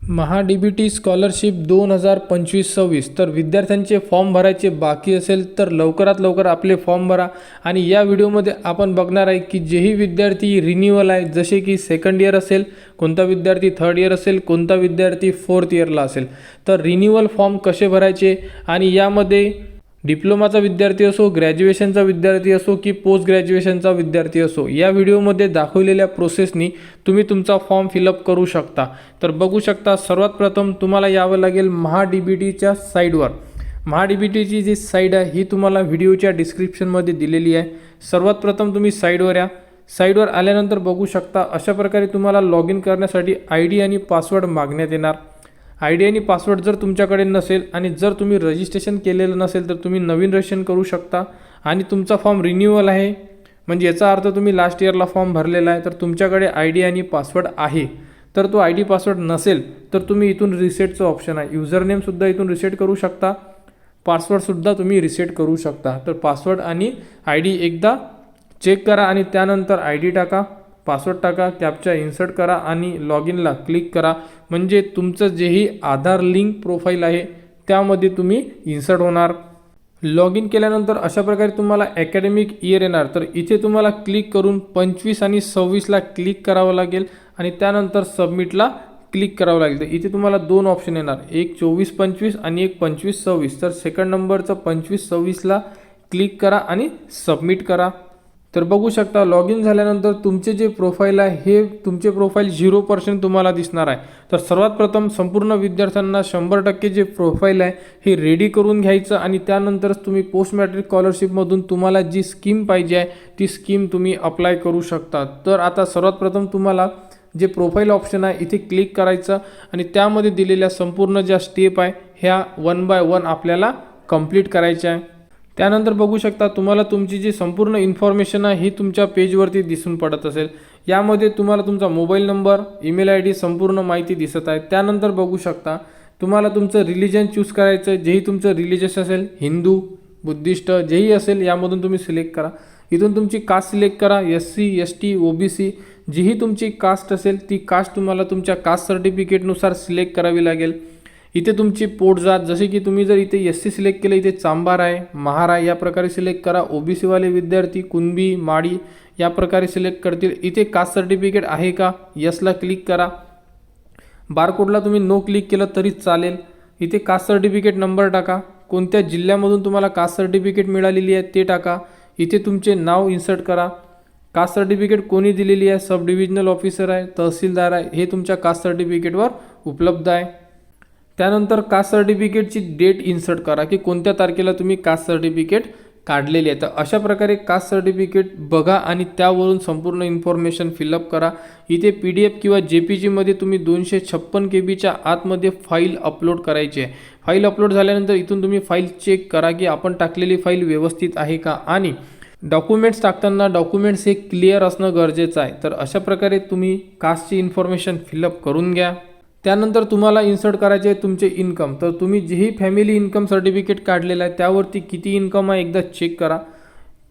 महा-डी-बी-टी scholarship 2025-26 तर विद्यार्थ्यांचे form भरायचे बाकी असेल तर लवकरात लवकर आपले फॉर्म भरा। आणि या व्हिडिओमध्ये आपण बघणार आहे की जेही विद्यार्थी रिन्यूअल आहे, जसे की सेकंड इयर असेल, कोणता विद्यार्थी थर्ड इयर असेल, कोणता विद्यार्थी फोर्थ इयरला असेल, तर रिन्यूअल फॉर्म कसे भरायचे आणि यामध्ये डिप्लोमाचा विद्यार्थी असो, ग्रॅज्युएशनचा विद्यार्थी असो की पोस्ट ग्रॅज्युएशनचा विद्यार्थी असो, या व्हिडिओमध्ये दाखवलेल्या प्रोसेसनी तुम्ही तुमचा फॉर्म फिलअप करू शकता। तर बघू शकता, सर्वात प्रथम तुम्हाला यावं लागेल महा-डी-बी-टीच्या साईडवर। महा-डी-बी-टीची जी साईड आहे ही तुम्हाला व्हिडिओच्या डिस्क्रिप्शनमध्ये दिलेली आहे। सर्वात प्रथम तुम्ही साईडवर या। साईडवर आल्यानंतर बघू शकता अशा प्रकारे तुम्हाला लॉग इन करण्यासाठी ID आणि पासवर्ड मागण्यात येणार। ID आणि पासवर्ड जर तुमच्याकडे नसेल आणि जर तुम्ही रजिस्ट्रेशन केलेलं नसेल तर तुम्ही नवीन रजिस्ट्रेशन करू शकता। आणि तुमचा फॉर्म रिन्यूअल आहे म्हणजे याचा अर्थ तुम्ही लास्ट इयरला फॉर्म भरलेला आहे, तर तुमच्याकडे ID आणि पासवर्ड आहे। तर तो ID पासवर्ड नसेल तर तुम्ही इथून रिसेटचं ऑप्शन आहे, युजर नेमसुद्धा इथून रिसेट करू शकता, पासवर्डसुद्धा तुम्ही रिसेट करू शकता। तर पासवर्ड आणि ID एकदा चेक करा आणि त्यानंतर ID टाका, पासवर्ड टाका, कॅप्चा इन्सर्ट करा आणि लॉग इनला क्लिक करा। म्हणजे तुमचं जेही आधार लिंक प्रोफाईल आहे त्यामध्ये तुम्ही इन्सर्ट होणार। लॉग इन केल्यानंतर अशा प्रकारे तुम्हाला अकॅडमिक इयर येणार। तर इथे तुम्हाला क्लिक करून 25 आणि 26ला क्लिक करावं लागेल आणि त्यानंतर सबमिटला क्लिक करावं लागेल। तर इथे तुम्हाला दोन ऑप्शन येणार, एक 24-25 आणि एक 25-26। तर सेकंड नंबरचं 25-26ला क्लिक करा आणि सबमिट करा। तर बघू शकता लॉग इन झाल्यानंतर तुमचे जे प्रोफाईल आहे हे तुमचे प्रोफाईल 0% तुम्हाला दिसणार आहे। तर सर्वात प्रथम संपूर्ण विद्यार्थ्यांना 100% जे प्रोफाईल आहे हे रेडी करून घ्यायचं आणि त्यानंतरच तुम्ही पोस्ट मॅट्रिक स्कॉलरशिपमधून तुम्हाला जी स्कीम पाहिजे आहे ती स्कीम तुम्ही अप्लाय करू शकता। तर आता सर्वात प्रथम तुम्हाला जे प्रोफाईल ऑप्शन आहे इथे क्लिक करायचं आणि त्यामध्ये दिलेल्या संपूर्ण ज्या स्टेप आहे ह्या 1 बाय 1 आपल्याला कंप्लीट करायच्या आहे। त्यानंतर बघू शकता तुम्हाला तुमची जी संपूर्ण इन्फॉर्मेशन आहे ही तुमच्या पेजवरती दिसून पडत असेल। यामध्ये तुम्हाला तुमचा मोबाईल नंबर, ईमेल ID संपूर्ण माहिती दिसत आहे। त्यानंतर बघू शकता तुम्हाला तुमचं रिलिजन चूज करायचं, जेही तुमचं रिलिजियस असेल, हिंदू, बुद्धिस्ट जेही असेल यामधून तुम्ही सिलेक्ट करा। इथून तुमची कास्ट सिलेक्ट करा, SC ST OBC जीही तुमची कास्ट असेल ती कास्ट तुम्हाला तुमच्या कास्ट सर्टिफिकेटनुसार सिलेक्ट करावी लागेल। इथे तुमची पोट जात, जसे की तुम्ही जर इथे SC सिलेक्ट केलं, इथे चांबार आहे, महार आहे, या प्रकारे सिलेक्ट करा। OBC वाले विद्यार्थी कुणबी, माडी या प्रकारे सिलेक्ट करतील। इथे कास्ट सर्टिफिकेट आहे का, यसला क्लिक करा। बारकोडला तुम्ही नो क्लिक केलं तरी चालेल। इथे कास्ट सर्टिफिकेट नंबर टाका, कोणत्या जिल्ह्यामधून तुम्हाला कास्ट सर्टिफिकेट मिळालेली आहे ते टाका। इथे तुमचे नाव इन्सर्ट करा। कास्ट सर्टिफिकेट कोणी दिलेली आहे, सब डिव्हिजनल ऑफिसर आहे, तहसीलदार आहे, हे तुमच्या कास्ट सर्टिफिकेटवर उपलब्ध आहे। त्यानंतर कास्ट सर्टिफिकेटची डेट इन्सर्ट करा की कोणत्या तारखेला तुम्ही कास्ट सर्टिफिकेट काढलेली आहे। तर अशा प्रकारे कास्ट सर्टिफिकेट बघा आणि त्यावरून संपूर्ण इन्फॉर्मेशन फिलअप करा। इथे PDF किंवा JPG मध्ये तुम्ही 256 KBच्या आतमध्ये फाईल अपलोड करायची आहे। फाईल अपलोड झाल्यानंतर इथून तुम्ही फाईल चेक करा की आपण टाकलेली फाईल व्यवस्थित आहे का आणि डॉक्युमेंट्स टाकताना डॉक्युमेंट्स हे क्लिअर असणं गरजेचं आहे। तर अशा प्रकारे तुम्ही कास्टची इन्फॉर्मेशन फिलअप करून घ्या। त्यानंतर तुम्हाला इन्सर्ट करायचे आहे तुमचे इन्कम। तर तुम्ही जेही फॅमिली इन्कम सर्टिफिकेट काढलेलं आहे त्यावरती किती इन्कम आहे एकदा चेक करा।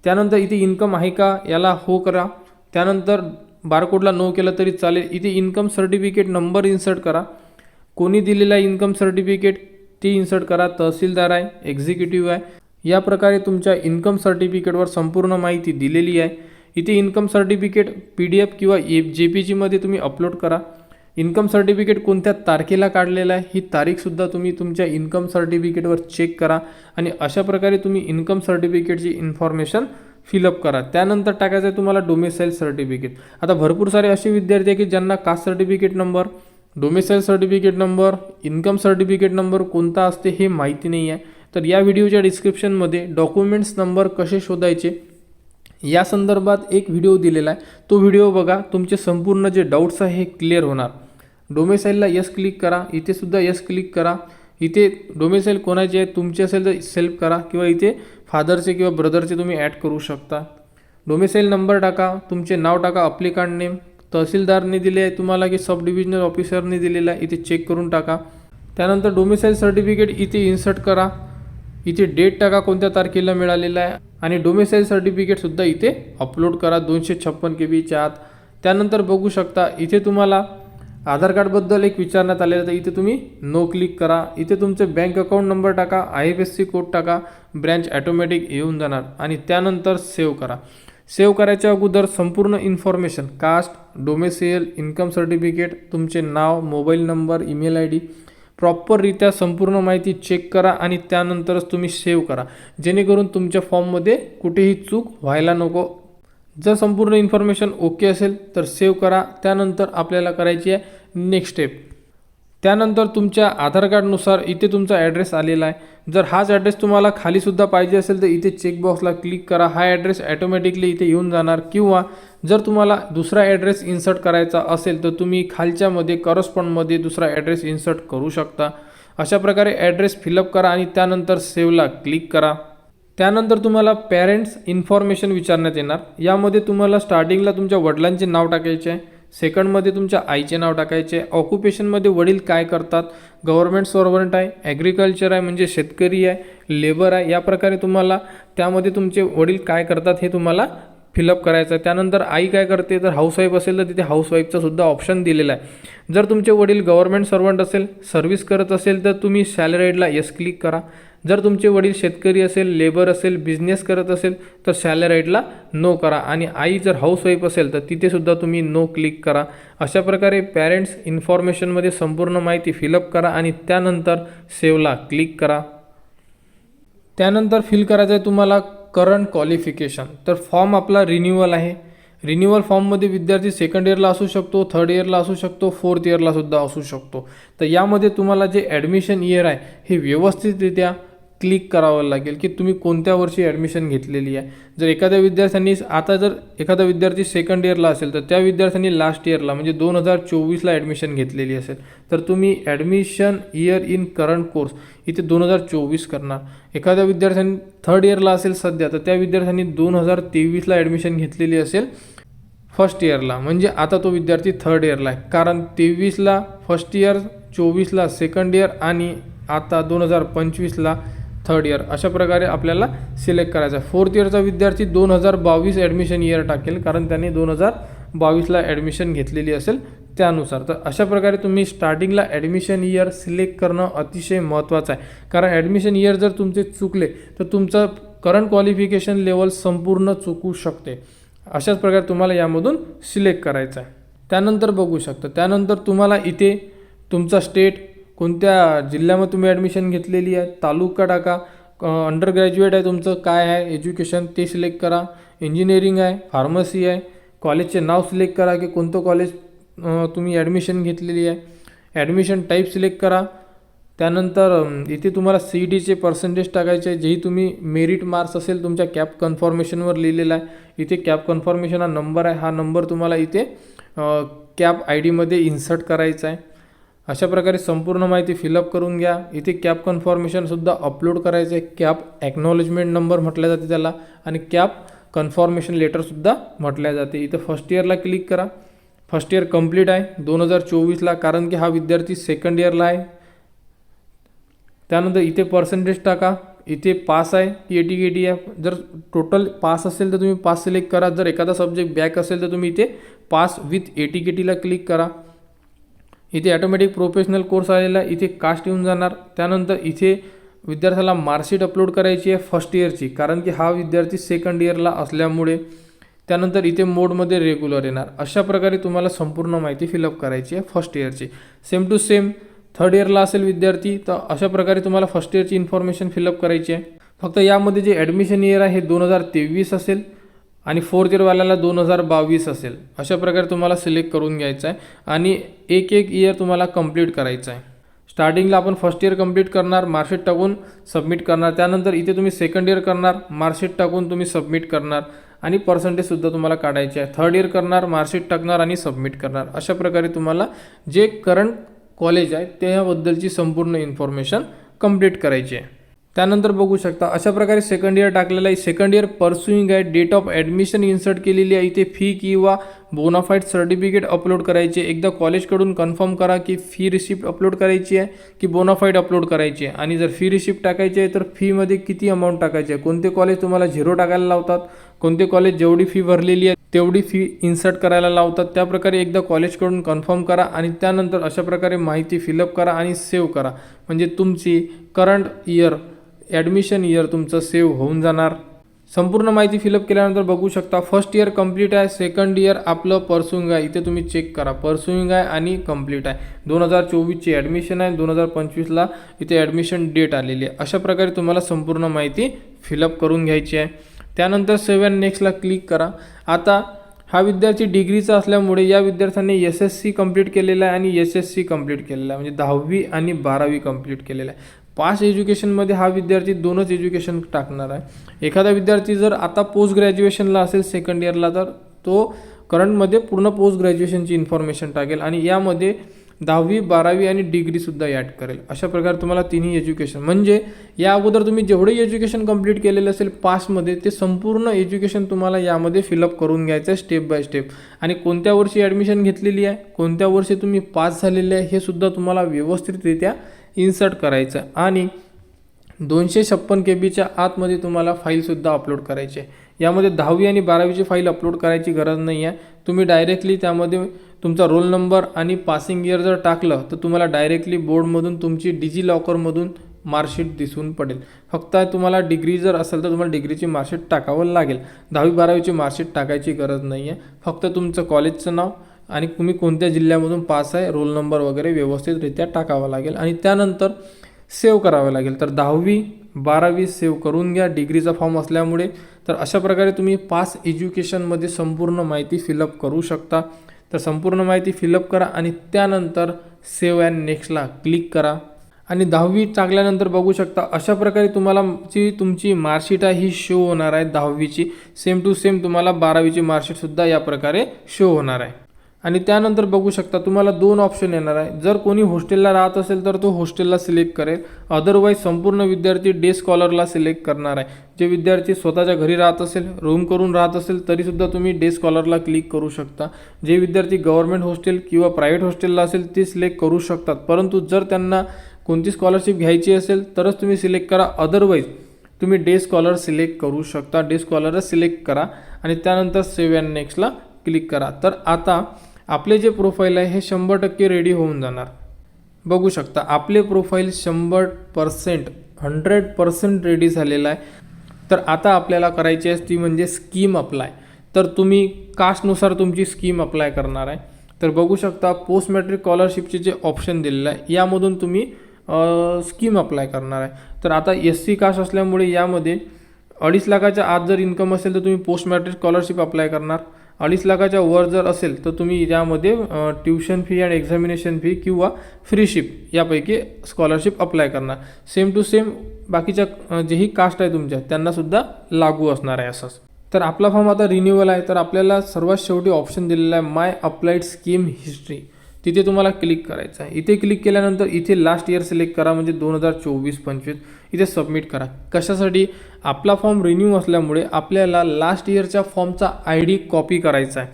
त्यानंतर इथे इन्कम आहे का याला हो करा। त्यानंतर बारकोडला नो केलं तरी चालेल। इथे इन्कम सर्टिफिकेट नंबर इन्सर्ट करा, कोणी दिलेला इन्कम सर्टिफिकेट ते इन्सर्ट करा, तहसीलदार आहे, एक्झिक्युटिव्ह आहे, या प्रकारे तुमच्या इन्कम सर्टिफिकेटवर संपूर्ण माहिती दिलेली आहे। इथे इन्कम सर्टिफिकेट PDF किंवा JPG मध्ये तुम्ही अपलोड करा। इन्कम सर्टिफिकेट कोणत्या तारखेला काढलेला आहे ही तारीखसुद्धा तुम्ही तुमच्या इन्कम सर्टिफिकेटवर चेक करा आणि अशा प्रकारे तुम्ही इन्कम सर्टिफिकेटची इन्फॉर्मेशन फिलअप करा। त्यानंतर टाकायचं आहे तुम्हाला डोमेसाईल सर्टिफिकेट। आता भरपूर सारे असे विद्यार्थी आहे की ज्यांना caste certificate number, domicile certificate number, income certificate number कोणता असते हे माहिती नाही आहे। तर या व्हिडिओच्या डिस्क्रिप्शनमध्ये डॉक्युमेंट्स नंबर कसे शोधायचे या संदर्भात एक व्हिडिओ दिलेला आहे, तो व्हिडिओ बघा, तुमचे संपूर्ण जे डाऊट्स आहे हे क्लिअर होणार। डोमेसाईलला यस क्लिक करा, इथे सुद्धा यस क्लिक करा। इथे डोमेसाईल कोणाचे आहे तुमचे असेल तर सेल्फ करा किंवा इथे फादरचे किंवा ब्रदरचे तुम्ही ॲड करू शकता। डोमेसाईल नंबर टाका, तुमचे नाव टाका, अप्लिकंट नेम, तहसीलदारने दिले आहे तुम्हाला की सब डिव्हिजनल ऑफिसरने दिलेला आहे, इथे चेक करून टाका। त्यानंतर डोमेसाईल सर्टिफिकेट इथे इन्सर्ट करा, इथे डेट टाका कोणत्या तारखेला मिळालेला आहे आणि डोमेसाईल सर्टिफिकेटसुद्धा इथे अपलोड करा 256 KBच्या आत। त्यानंतर बघू शकता इथे तुम्हाला आधार कार्डबद्दल एक विचारण्यात आलेलं तर इथे तुम्ही नो क्लिक करा. इथे तुमचे बँक अकाउंट नंबर टाका, IFSC कोड टाका, ब्रँच ॲटोमॅटिक येऊन जाणार आणि त्यानंतर सेव्ह करा. सेव्ह करायच्या अगोदर संपूर्ण information caste, domicile, income certificate, तुमचे नाव, मोबाईल नंबर, ईमेल ID प्रॉपररित्या संपूर्ण माहिती चेक करा आणि त्यानंतरच तुम्ही सेव्ह करा, जेणेकरून तुमच्या फॉर्ममध्ये कुठेही चूक व्हायला नको. जर संपूर्ण इन्फॉर्मेशन ओके असेल तर सेव्ह करा. त्यानंतर आपल्याला करायची आहे नेक्स्ट स्टेप. त्यानंतर तुमच्या आधार कार्डनुसार इथे तुमचा ॲड्रेस आलेला आहे. जर हाच ॲड्रेस तुम्हाला खालीसुद्धा पाहिजे असेल तर इथे चेकबॉक्सला क्लिक करा. हा ॲड्रेस ॲटोमॅटिकली इथे येऊन जाणार. किंवा जर तुम्हाला दुसरा ॲड्रेस इन्सर्ट करायचा असेल तर तुम्ही खालच्यामध्ये करस्पॉन्डमध्ये दुसरा ॲड्रेस इन्सर्ट करू शकता. अशा प्रकारे ॲड्रेस फिलअप करा आणि त्यानंतर सेव्हला क्लिक करा. त्यानंतर तुम्हाला पॅरेंट्स इन्फॉर्मेशन विचारण्यात येणार. यामध्ये तुम्हाला स्टार्टिंगला तुमच्या वडिलांचे नाव टाकायचे आहे, सेकंडमध्ये तुमच्या आईचे नाव टाकायचे, ऑक्युपेशनमध्ये वडील काय करतात, गव्हर्नमेंट सर्वंट आहे, ॲग्रिकल्चर आहे म्हणजे शेतकरी आहे, लेबर आहे, या प्रकारे तुम्हाला त्यामध्ये तुमचे वडील काय करतात हे तुम्हाला फिलअप करायचं आहे. त्यानंतर आई काय करते, तर हाऊसवाईफ असेल तर तिथे हाऊसवाईफचा सुद्धा ऑप्शन दिलेला आहे. जर तुमचे वडील गव्हर्नमेंट सर्वंट असेल, सर्व्हिस करत असेल तर तुम्ही सॅलरीडला येस क्लिक करा. जर तुमचे वडील शेतकरी असेल, लेबर असेल, बिझनेस करत असेल तर सॅलरीडला नो करा. आणि आई जर हाऊसवाईफ असेल तर तिथेसुद्धा तुम्ही नो क्लिक करा. अशा प्रकारे पॅरेंट्स इन्फॉर्मेशनमध्ये संपूर्ण माहिती फिलअप करा आणि त्यानंतर सेव्हला क्लिक करा. त्यानंतर फिल करायचं आहे तुम्हाला करंट क्वालिफिकेशन. तर फॉर्म आपला रिन्युअल आहे. रिन्युअल फॉर्ममध्ये विद्यार्थी सेकंड इयरला असू शकतो, थर्ड इयरला असू शकतो, फोर्थ इयरला सुद्धा असू शकतो. तर यामध्ये तुम्हाला जे ॲडमिशन इयर आहे हे व्यवस्थितरित्या क्लिक करावं लागेल की तुम्ही कोणत्या वर्षी ॲडमिशन घेतलेली आहे. जर एखाद्या विद्यार्थ्यांनी जर एखादा विद्यार्थी सेकंड इयरला असेल तर त्या विद्यार्थ्यांनी लास्ट इयरला म्हणजे 2024ला ॲडमिशन घेतलेली असेल तर तुम्ही admission year in current course इथे 2024 करणार. एखाद्या विद्यार्थ्यांनी थर्ड इयरला असेल सध्या तर त्या विद्यार्थ्यांनी 2023ला ॲडमिशन घेतलेली असेल फर्स्ट इयरला, म्हणजे आता तो विद्यार्थी थर्ड इयरला आहे. कारण 23ला फर्स्ट इयर, 24ला सेकंड इयर आणि आता 2025ला थर्ड इयर. अशा प्रकारे आपल्याला सिलेक्ट करायचं आहे. फोर्थ इयरचा विद्यार्थी 2022 ॲडमिशन इयर टाकेल कारण त्याने 2022ला ॲडमिशन घेतलेली असेल त्यानुसार. तर अशा प्रकारे तुम्ही स्टार्टिंगला ॲडमिशन इयर सिलेक्ट करणं अतिशय महत्त्वाचं आहे. कारण ॲडमिशन इयर जर तुमचे चुकले तर तुमचं करंट क्वालिफिकेशन लेवल संपूर्ण चुकू शकते. अशाच प्रकारे तुम्हाला यामधून सिलेक्ट करायचं आहे. त्यानंतर बघू शकता, त्यानंतर तुम्हाला इथे तुमचा स्टेट, कोणत्या जिल्ह्यामध्ये तुम्ही ॲडमिशन घेतलेली आहे, तालुका टाका, अंडर ग्रॅज्युएट आहे तुमचं काय आहे एज्युकेशन ते सिलेक्ट करा, इंजिनिअरिंग आहे, फार्मसी आहे, कॉलेजचे नाव सिलेक्ट करा की कोणतं कॉलेज तुम्ही ॲडमिशन घेतलेली आहे, ॲडमिशन टाईप सिलेक्ट करा. त्यानंतर इथे तुम्हाला CETचे पर्सेंटेज टाकायचे आहे, जेही तुम्ही मेरिट मार्क्स असेल तुमच्या कॅप कन्फर्मेशनवर लिहिलेला आहे. इथे कॅप कन्फर्मेशन हा नंबर आहे, हा नंबर तुम्हाला इथे कॅप ID मध्ये इन्सर्ट करायचा आहे. अशा प्रकारे संपूर्ण माहिती फिलअप करून घ्या. इथे कॅप कन्फर्मेशनसुद्धा अपलोड करायचं आहे. कॅप ॲक्नॉलेजमेंट नंबर म्हटल्या जाते त्याला आणि कॅप कन्फर्मेशन लेटरसुद्धा म्हटल्या जाते. इथं फर्स्ट इयरला क्लिक करा. फर्स्ट इयर कंप्लीट आहे 2024ला कारण की हा विद्यार्थी सेकंड इयरला आहे. त्यानंतर इथे पर्सेंटेज टाका. इथे पास आहे की AT-KT आहे. जर टोटल पास असेल तर तुम्ही पास सिलेक्ट करा. जर एखादा सब्जेक्ट बॅक असेल तर तुम्ही इथे पास विथ AT-KTला क्लिक करा. इथे ॲटोमॅटिक प्रोफेशनल कोर्स आलेला, इथे कास्ट येऊन जाणार. त्यानंतर इथे विद्यार्थ्याला मार्कशीट अपलोड करायची आहे फर्स्ट इयरची कारण की हा विद्यार्थी सेकंड इयरला असल्यामुळे. त्यानंतर इथे मोडमध्ये रेग्युलर येणार. अशा प्रकारे तुम्हाला संपूर्ण माहिती फिलअप करायची आहे फर्स्ट इयरची. सेम टू सेम थर्ड इयरला असेल विद्यार्थी तर अशा प्रकारे तुम्हाला फर्स्ट इयरची इन्फॉर्मेशन फिलअप करायची आहे. फक्त यामध्ये जे ॲडमिशन इयर आहे हे 2023 असेल आणि फोर्थ इयरवाल्याला 2022 असेल. अशा प्रकारे तुम्हाला सिलेक्ट करून घ्यायचं आहे आणि एक इयर तुम्हाला कंप्लीट करायचं आहे. स्टार्टिंगला आपण फर्स्ट इयर कंप्लीट करणार, मार्कशीट टाकून सबमिट करणार. त्यानंतर इथे तुम्ही सेकंड इयर करणार, मार्कशीट टाकून तुम्ही सबमिट करणार आणि पर्सेंटेजसुद्धा तुम्हाला काढायचे आहे. थर्ड इयर करणार, मार्कशीट टाकणार आणि सबमिट करणार. अशा प्रकारे तुम्हाला जे करंट कॉलेज आहे त्याबद्दलची संपूर्ण इन्फॉर्मेशन कंप्लीट करायची आहे. त्यानंतर बघू शकता अशा प्रकारे सेकंड इयर टाकलेलं आहे. सेकंड इयर परस्युइंग आहे, डेट ऑफ ॲडमिशन इन्सर्ट केलेली आहे. इथे फी किंवा बोनाफाईड सर्टिफिकेट अपलोड करायचे. एकदा कॉलेजकडून कन्फर्म करा की फी रिसिप्ट अपलोड करायची आहे की बोनाफाईड अपलोड करायची आहे. आणि जर फी रिसिप्ट टाकायची आहे तर फीमध्ये किती अमाऊंट टाकायची आहे, कोणते कॉलेज तुम्हाला 0 टाकायला लावतात, कोणते कॉलेज जेवढी फी भरलेली आहे तेवढी फी इन्सर्ट करायला लावतात. त्याप्रकारे एकदा कॉलेजकडून कन्फर्म करा आणि त्यानंतर अशा प्रकारे माहिती फिलअप करा आणि सेव्ह करा. म्हणजे तुमची करंट इयर ॲडमिशन इयर तुमचं सेव्ह होऊन जाणार. संपूर्ण माहिती फिलअप केल्यानंतर बघू शकता फर्स्ट इयर कंप्लीट आहे, सेकंड इयर आपलं परसुईंग आहे. इथे तुम्ही चेक करा परसुईंग आहे आणि कंप्लीट आहे. 2024ची ॲडमिशन आहे, 2025ला इथे ॲडमिशन डेट आलेली आहे. अशा प्रकारे तुम्हाला संपूर्ण माहिती फिलअप करून घ्यायची आहे. त्यानंतर सेव्ह अँड नेक्स्टला क्लिक करा. आता हा विद्यार्थी डिग्रीचा असल्यामुळे या विद्यार्थ्यांनी SSC कंप्लीट केलेला आहे आणि SSC कंप्लीट केलेला आहे, म्हणजे 10वी आणि 12वी कंप्लीट केलेला आहे. पास एज्युकेशनमध्ये हा विद्यार्थी दोनच एज्युकेशन टाकणार आहे. एखादा विद्यार्थी जर आता पोस्ट ग्रॅज्युएशनला असेल सेकंड इयरला, तर तो करंटमध्ये पूर्ण पोस्ट ग्रॅज्युएशनची इन्फॉर्मेशन टाकेल आणि यामध्ये 10वी 12वी आणि डिग्रीसुद्धा ॲड करेल. अशा प्रकारे तुम्हाला तिन्ही एज्युकेशन, म्हणजे या अगोदर तुम्ही जेवढे एज्युकेशन कंप्लीट केलेलं असेल पासमध्ये, ते संपूर्ण एज्युकेशन तुम्हाला यामध्ये फिलअप करून घ्यायचं आहे स्टेप बाय स्टेप. आणि कोणत्या वर्षी ॲडमिशन घेतलेली आहे, कोणत्या वर्षी तुम्ही पास झालेले आहे, हे सुद्धा तुम्हाला व्यवस्थितरित्या इन्सर्ट करायचं आहे. आणि 256 KB आतमध्ये तुम्हाला फाईलसुद्धा अपलोड करायची आहे. यामध्ये 10वी आणि 12वीची फाईल अपलोड करायची गरज नाही आहे. तुम्ही डायरेक्टली त्यामध्ये तुमचा रोल नंबर आणि पासिंग इयर जर टाकलं तर तुम्हाला डायरेक्टली बोर्डमधून तुमची डिजी लॉकरमधून मार्कशीट दिसून पडेल. फक्त तुम्हाला डिग्री जर असेल तर तुम्हाला डिग्रीची मार्कशीट टाकावं लागेल. 10वी 12वीची मार्कशीट टाकायची गरज नाही आहे. फक्त तुमचं कॉलेजचं नाव आणि तुम्ही कोणत्या जिल्ह्यामधून पास आहे, रोल नंबर वगैरे व्यवस्थितरित्या टाकावा लागेल आणि त्यानंतर सेव्ह करावं लागेल. तर 10वी 12वी सेव्ह करून घ्या डिग्रीचा फॉर्म असल्यामुळे. तर अशा प्रकारे तुम्ही पास एज्युकेशनमध्ये संपूर्ण माहिती फिलअप करू शकता. तर संपूर्ण माहिती फिलअप करा आणि त्यानंतर सेव्ह अँड नेक्स्टला क्लिक करा. आणि 10वी टाकल्यानंतर बघू शकता अशा प्रकारे तुम्हाला तुमची मार्कशीट आहे ही शो होणार आहे. 10वीची सेम टू सेम तुम्हाला 12वीची मार्कशीटसुद्धा या प्रकारे शो होणार आहे. आणि त्यानंतर बघू शकता तुम्हाला 2 ऑप्शन येणार आहे. जर कोणी हॉस्टेलला राहत असेल तर तो हॉस्टेलला सिलेक्ट करेल, अदरवाईज संपूर्ण विद्यार्थी डे स्कॉलरला सिलेक्ट करणार आहे. जे विद्यार्थी स्वतःच्या घरी राहत असेल, रूम करून राहत असेल, तरीसुद्धा तुम्ही डे स्कॉलरला क्लिक करू शकता. जे विद्यार्थी गव्हर्नमेंट हॉस्टेल किंवा प्रायव्हेट हॉस्टेलला असेल ते सिलेक्ट करू शकतात. परंतु जर त्यांना कोणती स्कॉलरशिप घ्यायची असेल तरच तुम्ही सिलेक्ट करा, अदरवाईज तुम्ही डे स्कॉलर सिलेक्ट करू शकता. डे स्कॉलरच सिलेक्ट करा आणि त्यानंतर सेव्ह अँड नेक्स्टला क्लिक करा. तर आता आपले जे प्रोफाईल आहे हे 100% रेडी होऊन जाणार. बघू शकता आपले प्रोफाईल 100% रेडी झालेलं आहे. तर आता आपल्याला करायची आहे ती म्हणजे स्कीम अप्लाय. तर तुम्ही कास्टनुसार तुमची स्कीम अप्लाय करणार आहे. तर बघू शकता पोस्ट मॅट्रिक स्कॉलरशिपचे जे ऑप्शन दिलेलं आहे यामधून तुम्ही स्कीम अप्लाय करणार आहे. तर आता SC कास्ट असल्यामुळे यामध्ये 2.5 लाखाच्या आत जर इन्कम असेल तर तुम्ही पोस्ट मॅट्रिक स्कॉलरशिप अप्लाय करणार. 2.5 लाखाच्या वर जर असेल तर तुम्ही यामध्ये ट्युशन फी आणि एक्झामिनेशन फी किंवा फ्रीशिप यापैकी स्कॉलरशिप अप्लाय करणार. सेम टू सेम बाकीच्या जेही कास्ट आहे तुमच्या त्यांनासुद्धा लागू असणार आहे असंच. तर आपला फॉर्म आता रिन्युअल आहे. तर आपल्याला सर्वात शेवटी ऑप्शन दिलेला आहे माय अप्लाइड स्कीम हिस्ट्री. तिथे तुम्हाला क्लिक करायचं आहे. इथे क्लिक केल्यानंतर इथे लास्ट इयर सिलेक्ट करा, म्हणजे 2024-25 इथे सबमिट करा. कशासाठी? आपला फॉर्म रिन्यू असल्यामुळे आपल्याला लास्ट इयरच्या फॉर्मचा ID कॉपी करायचा आहे.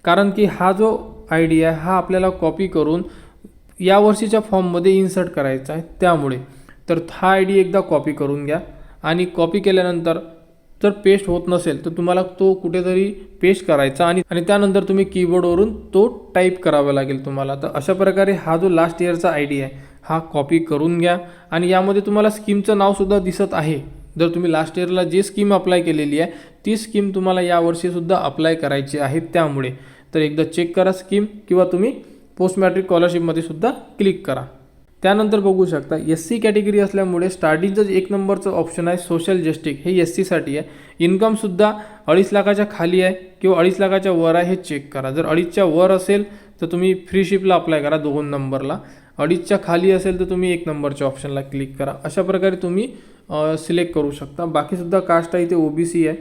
कारण की हा जो ID आहे हा आपल्याला कॉपी करून या वर्षीच्या फॉर्ममध्ये इन्सर्ट करायचा आहे. त्यामुळे तर हा ID एकदा कॉपी करून घ्या आणि कॉपी केल्यानंतर जर पेस्ट होत नसेल तर तुम्हाला तो कुठेतरी पेस्ट करायचा आणि त्यानंतर तुम्ही कीबोर्डवरून तो टाईप करावा लागेल तुम्हाला. तर अशा प्रकारे हा जो लास्ट इयरचा ID आहे हा कॉपी करून घ्या. आणि यामध्ये तुम्हाला स्कीमचं नावसुद्धा दिसत आहे. जर तुम्ही लास्ट इयरला जी स्कीम अप्लाय केलेली आहे ती स्कीम तुम्हाला यावर्षीसुद्धा अप्लाय करायची आहे. त्यामुळे तर एकदा चेक करा स्कीम, किंवा तुम्ही पोस्ट मॅट्रिक स्कॉलरशिपमध्ये सुद्धा क्लिक करा. त्यानंतर बघू शकता SC कॅटेगरी असल्यामुळे स्टार्टिंगचं 1 नंबरचं ऑप्शन आहे सोशल जस्टिस, हे SCसाठी आहे. इन्कमसुद्धा 2.5 लाखाच्या खाली आहे किंवा 2.5 लाखाच्या वर आहे हे चेक करा. जर 2.5च्या वर असेल तर तुम्ही फ्रीशिपला अप्लाय करा 2 नंबरला. 2.5च्या खाली असेल तर तुम्ही 1 नंबरच्या ऑप्शनला क्लिक करा. अशा प्रकारे तुम्ही सिलेक्ट करू शकता. बाकीसुद्धा कास्ट आहे इथे OBC आहे.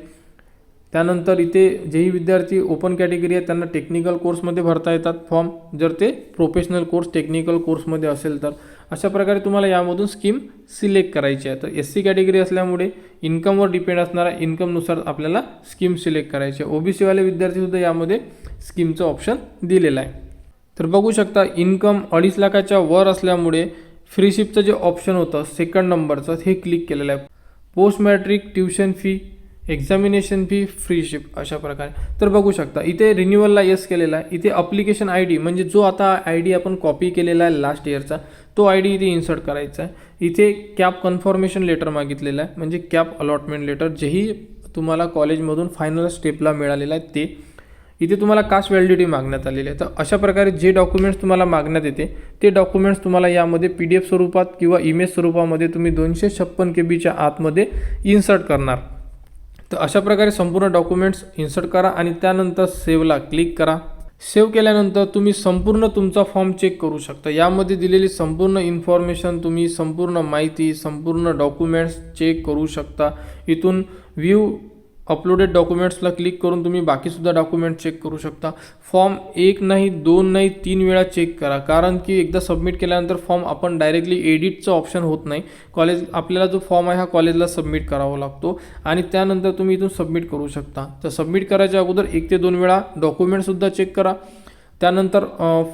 त्यानंतर इथे जेही विद्यार्थी ओपन कॅटेगरी आहे त्यांना टेक्निकल कोर्समध्ये भरता येतात फॉर्म, जर ते प्रोफेशनल कोर्स टेक्निकल कोर्समध्ये असेल तर. अशा प्रकारे तुम्हाला यामधून स्कीम सिलेक्ट करायची आहे. तर SC कॅटेगरी असल्यामुळे इन्कमवर डिपेंड असणारा इन्कमनुसार आपल्याला स्कीम सिलेक्ट करायची आहे. OBCवाले विद्यार्थीसुद्धा यामध्ये स्कीमचं ऑप्शन दिलेलं आहे. तर बघू शकता इन्कम 2.5 लाखाच्या वर असल्यामुळे फ्रीशिपचं जे ऑप्शन होतं 2nd नंबरचं हे क्लिक केलेलं आहे. Post matric tuition fee examination fee freeship अशा प्रकारे. तर बघू शकता इथे रिन्युअलला येस केलेला आहे. इथे अप्लिकेशन आय डी म्हणजे जो आता आय डी आपण कॉपी केलेला आहे लास्ट इयरचा तो आय डी इथे इन्सर्ट करायचा आहे. इथे कॅप कन्फर्मेशन लेटर मागितलेलं आहे म्हणजे कॅप अलॉटमेंट लेटर जेही तुम्हाला कॉलेजमधून फायनल स्टेपला मिळालेलं आहे ते. इथे तुम्हाला कास्ट व्हॅलिडिटी मागण्यात आलेली आहे. तर अशा प्रकारे जे डॉक्युमेंट्स तुम्हाला मागण्यात येते ते डॉक्युमेंट्स तुम्हाला यामध्ये PDF स्वरूपात किंवा इमेज स्वरूपामध्ये तुम्ही 256 KBच्या आतमध्ये इन्सर्ट करणार. तर अशा प्रकारे संपूर्ण डॉक्युमेंट्स इन्सर्ट करा आणि त्यानंतर सेव्हला क्लिक करा. सेव्ह केल्यानंतर तुम्ही संपूर्ण तुमचा फॉर्म चेक करू शकता. यामध्ये दिलेली संपूर्ण इन्फॉर्मेशन तुम्ही संपूर्ण माहिती संपूर्ण डॉक्युमेंट्स चेक करू शकता. इथून व्ह्यू अपलोडेड डॉक्युमेंट्सला क्लिक करून तुम्ही बाकीसुद्धा डॉक्युमेंट चेक करू शकता. फॉर्म 1 नाही 2 नाही 3 वेळा चेक करा कारण की एकदा सबमिट केल्यानंतर फॉर्म आपण डायरेक्टली एडिटचं ऑप्शन होत नाही. आपल्याला जो फॉर्म आहे हा कॉलेजला सबमिट करावा लागतो आणि त्यानंतर तुम्ही इथून सबमिट करू शकता. तर सबमिट करायच्या अगोदर 1 ते 2 वेळा डॉक्युमेंटसुद्धा चेक करा. त्यानंतर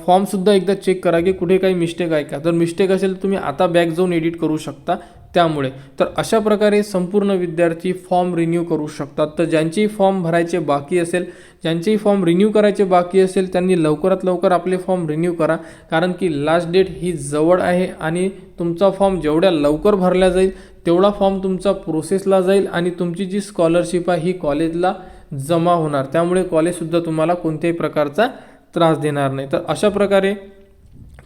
फॉर्मसुद्धा एकदा चेक करा की कुठे काही मिस्टेक आहे का. जर मिस्टेक असेल तर तुम्ही आता बॅक जाऊन एडिट करू शकता त्यामुळे. तर अशा प्रकारे संपूर्ण विद्यार्थी फॉर्म रिन्यू करू शकतात. तर ज्यांचेही फॉर्म भरायचे बाकी असेल ज्यांचेही फॉर्म रिन्यू करायचे बाकी असेल त्यांनी लवकरात लवकर आपले फॉर्म रिन्यू करा कारण की लास्ट डेट ही जवळ आहे आणि तुमचा फॉर्म जेवढ्या लवकर भरला जाईल तेवढा फॉर्म तुमचा प्रोसेसला जाईल आणि तुमची जी स्कॉलरशिप आहे ही कॉलेजला जमा होणार. त्यामुळे कॉलेजसुद्धा तुम्हाला कोणत्याही प्रकारचा त्रास देणार नाही. तर अशा प्रकारे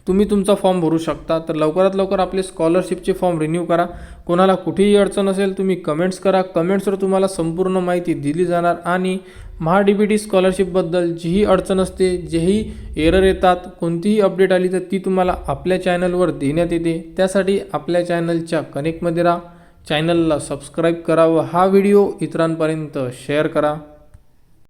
तुम्ही तुमचा फॉर्म भरू शकता. तर लवकरात लवकर आपले स्कॉलरशिपचे फॉर्म रिन्यू करा. कोणाला कुठेही अडचण असेल तुम्ही कमेंट्स करा. कमेंट्सवर तुम्हाला संपूर्ण माहिती दिली जाणार आणि MHA-DBT स्कॉलरशिपबद्दल जीही अडचण असते जेही एरर येतात कोणतीही अपडेट आली तर ती तुम्हाला आपल्या चॅनलवर देण्यात येते. त्यासाठी आपल्या चॅनलच्या कनेक्टमध्ये राहा. चॅनलला सबस्क्राईब करा व हा व्हिडिओ इतरांपर्यंत शेअर करा.